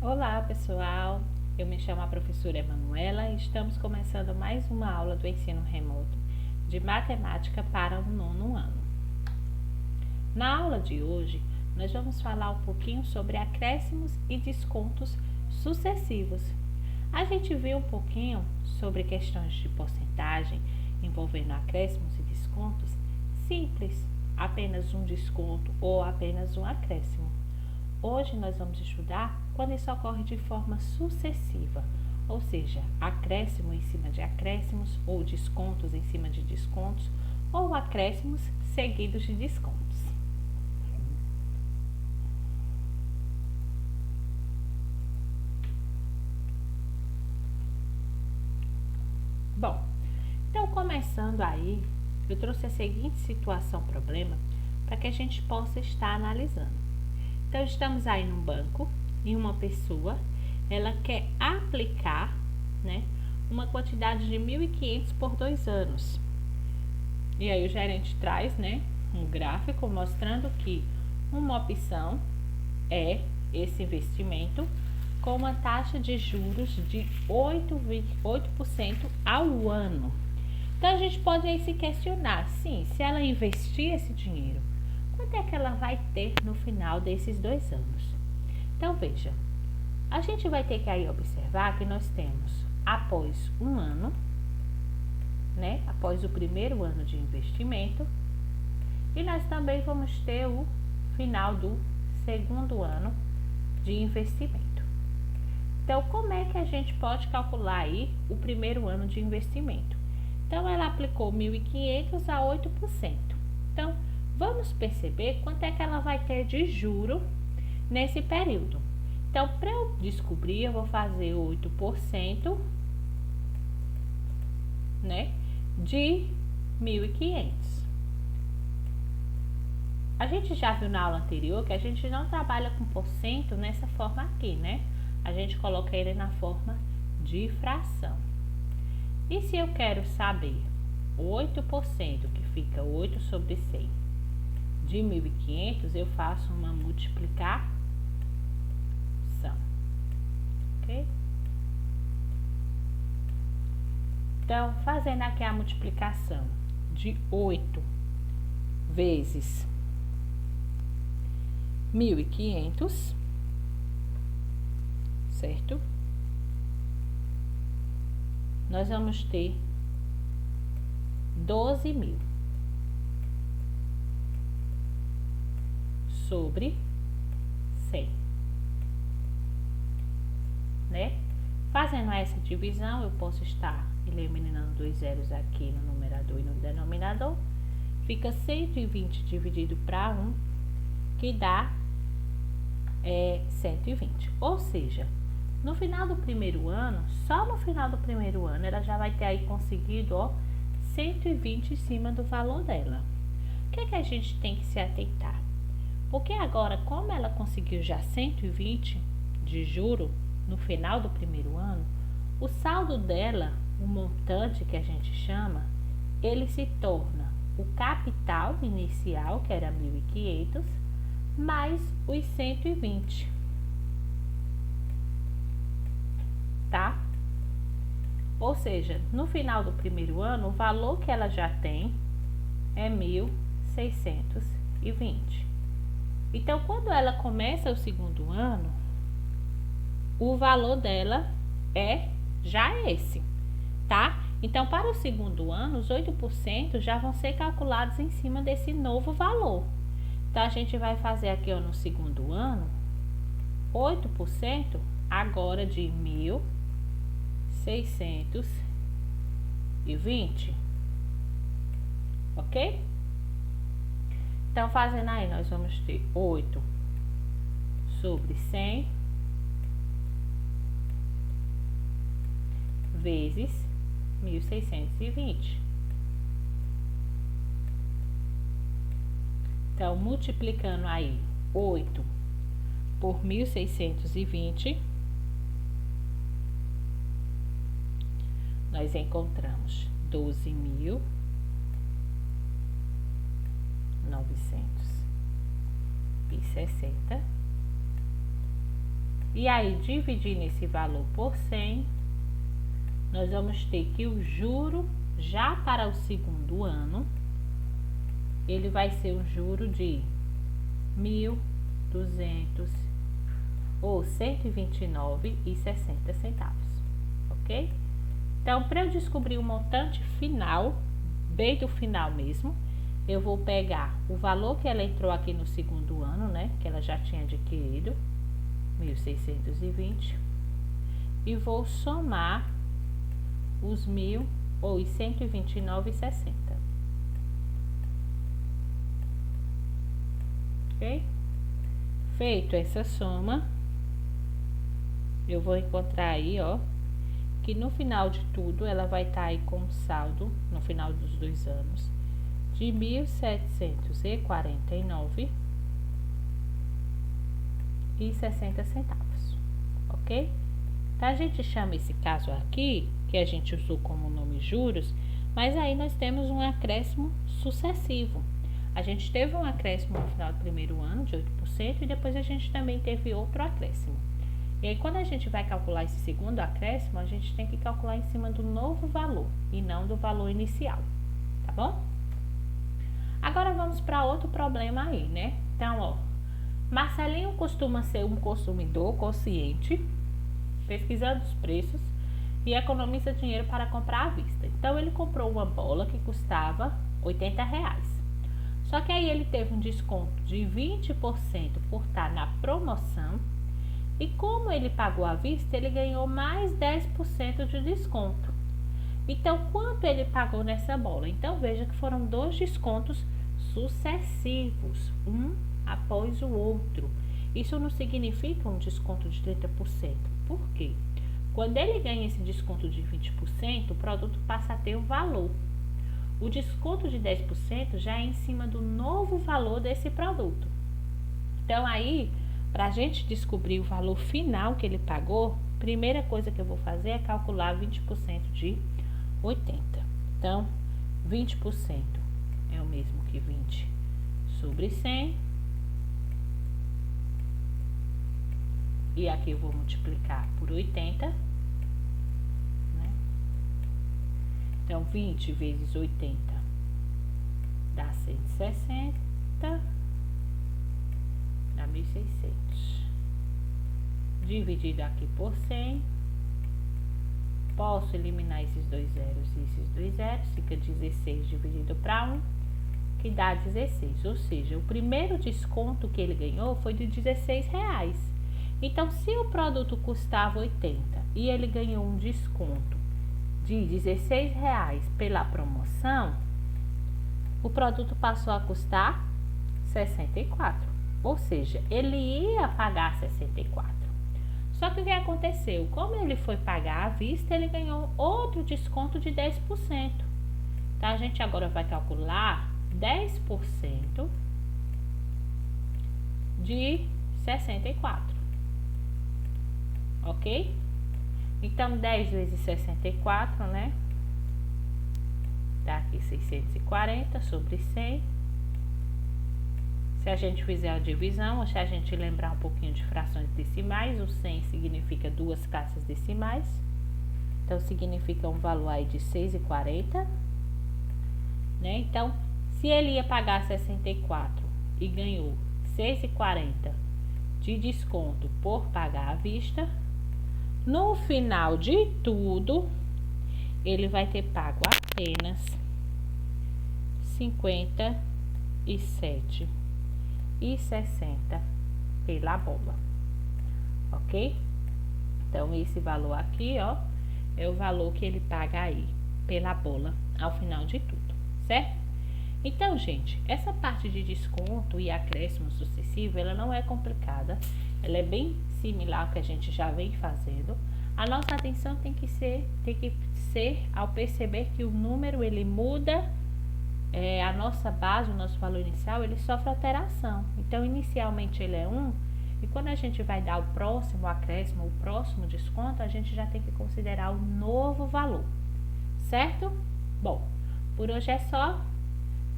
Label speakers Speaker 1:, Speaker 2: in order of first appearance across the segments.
Speaker 1: Olá, pessoal! Eu me chamo a professora Emanuela e estamos começando mais uma aula do ensino remoto de matemática para o nono ano. Na aula de hoje, nós vamos falar um pouquinho sobre acréscimos e descontos sucessivos. A gente viu um pouquinho sobre questões de porcentagem envolvendo acréscimos e descontos simples, apenas um desconto ou apenas um acréscimo. Hoje nós vamos estudar quando isso ocorre de forma sucessiva, ou seja, acréscimo em cima de acréscimos, ou descontos em cima de descontos, ou acréscimos seguidos de descontos. Bom, então começando aí, eu trouxe a seguinte problema, para que a gente possa estar analisando. Então, estamos aí num banco e uma pessoa, ela quer aplicar, uma quantidade de 1.500 por 2 anos. E aí o gerente traz, um gráfico mostrando que uma opção é esse investimento com uma taxa de juros de 8% ao ano. Então, a gente pode aí se questionar, sim, se ela investir esse dinheiro, quanto é que ela vai ter no final desses 2 anos? Então, veja, a gente vai ter que aí observar que nós temos após um ano, após o primeiro ano de investimento, e nós também vamos ter o final do segundo ano de investimento. Então, como é que a gente pode calcular aí o primeiro ano de investimento? Então, ela aplicou 1.500 a 8%. Então, vamos perceber quanto é que ela vai ter de juro nesse período. Então, para eu descobrir, eu vou fazer 8%, de 1.500. A gente já viu na aula anterior que a gente não trabalha com porcento nessa forma aqui, A gente coloca ele na forma de fração. E se eu quero saber 8%, que fica 8 sobre 100, de 1.500, eu faço uma multiplicação, ok? Então, fazendo aqui a multiplicação de 8 vezes 1.500, certo? Nós vamos ter 12.000 sobre 100, Fazendo essa divisão, eu posso estar eliminando 2 zeros aqui no numerador e no denominador. Fica 120 dividido para 1, que dá 120. Ou seja, no final do primeiro ano, só no final do primeiro ano, ela já vai ter aí conseguido, 120 em cima do valor dela. O que é que a gente tem que se atentar? Porque agora, como ela conseguiu já 120 de juro no final do primeiro ano, o saldo dela, o montante que a gente chama, ele se torna o capital inicial, que era 1.500, mais os 120, tá? Ou seja, no final do primeiro ano, o valor que ela já tem é 1.620. Então, quando ela começa o segundo ano, o valor dela é já esse, tá? Então, para o segundo ano, os 8% já vão ser calculados em cima desse novo valor. Então, a gente vai fazer aqui, no segundo ano, 8% agora de 1.620, ok? Então, fazendo aí, nós vamos ter 8 sobre 100 vezes 1.620. Então, multiplicando aí 8 por 1.620, nós encontramos 12.960 E aí, dividindo esse valor por 100, nós vamos ter que o juro, já para o segundo ano, ele vai ser um juro de 1.200 ou R$ 129,60, ok? Então, para eu descobrir o montante final, bem do final mesmo, eu vou pegar o valor que ela entrou aqui no segundo ano, né? Que ela já tinha adquirido, 1.620, e vou somar os 1.000 ou os 129,60. Ok? Feito essa soma, eu vou encontrar aí, ó, que no final de tudo ela vai estar aí com um saldo, no final dos 2 anos, de 1.749,60, ok? Então, a gente chama esse caso aqui, que a gente usou como nome juros, mas aí nós temos um acréscimo sucessivo. A gente teve um acréscimo no final do primeiro ano de 8% e depois a gente também teve outro acréscimo. E aí, quando a gente vai calcular esse segundo acréscimo, a gente tem que calcular em cima do novo valor e não do valor inicial, tá bom? Agora vamos para outro problema aí, né? Então, ó, Marcelinho costuma ser um consumidor consciente, pesquisando os preços e economiza dinheiro para comprar à vista. Então, ele comprou uma bola que custava R$80. Só que aí ele teve um desconto de 20% por estar na promoção. E como ele pagou à vista, ele ganhou mais 10% de desconto. Então, quanto ele pagou nessa bola? Então, veja que foram 2 descontos sucessivos, um após o outro. Isso não significa um desconto de 30%. Por quê? Quando ele ganha esse desconto de 20%, o produto passa a ter um valor. O desconto de 10% já é em cima do novo valor desse produto. Então, aí, para a gente descobrir o valor final que ele pagou, primeira coisa que eu vou fazer é calcular 20% de 80. Então, 20% é o mesmo que 20 sobre 100. E aqui eu vou multiplicar por 80. Né? Então, 20 vezes 80 dá 160. Dá 1.600. Dividido aqui por 100. Posso eliminar esses 2 zeros e esses 2 zeros. Fica 16 dividido para 1, que dá 16. Ou seja, o primeiro desconto que ele ganhou foi de R$16. Então, se o produto custava 80 e ele ganhou um desconto de R$16 pela promoção, o produto passou a custar 64. Ou seja, ele ia pagar 64. Só que o que aconteceu? Como ele foi pagar à vista, ele ganhou outro desconto de 10%. Então, a gente agora vai calcular 10% de 64. Ok? Então, 10 vezes 64, né? Dá aqui 640 sobre 100. Se a gente fizer a divisão, ou se a gente lembrar um pouquinho de frações decimais, o 100 significa 2 caixas decimais. Então, significa um valor aí de 6,40. Né? Então, se ele ia pagar 64 e ganhou 6,40 de desconto por pagar à vista, no final de tudo, ele vai ter pago apenas 57,60 pela bola, ok? Então, esse valor aqui, ó, é o valor que ele paga aí pela bola ao final de tudo, certo? Então, gente, essa parte de desconto e acréscimo sucessivo, ela não é complicada, ela é bem similar ao que a gente já vem fazendo. A nossa atenção tem que ser ao perceber que o número ele muda, a nossa base, o nosso valor inicial, ele sofre alteração. Então, inicialmente ele é 1, e quando a gente vai dar o próximo acréscimo, o próximo desconto, a gente já tem que considerar o novo valor, certo? Bom, por hoje é só.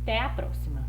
Speaker 1: Até a próxima!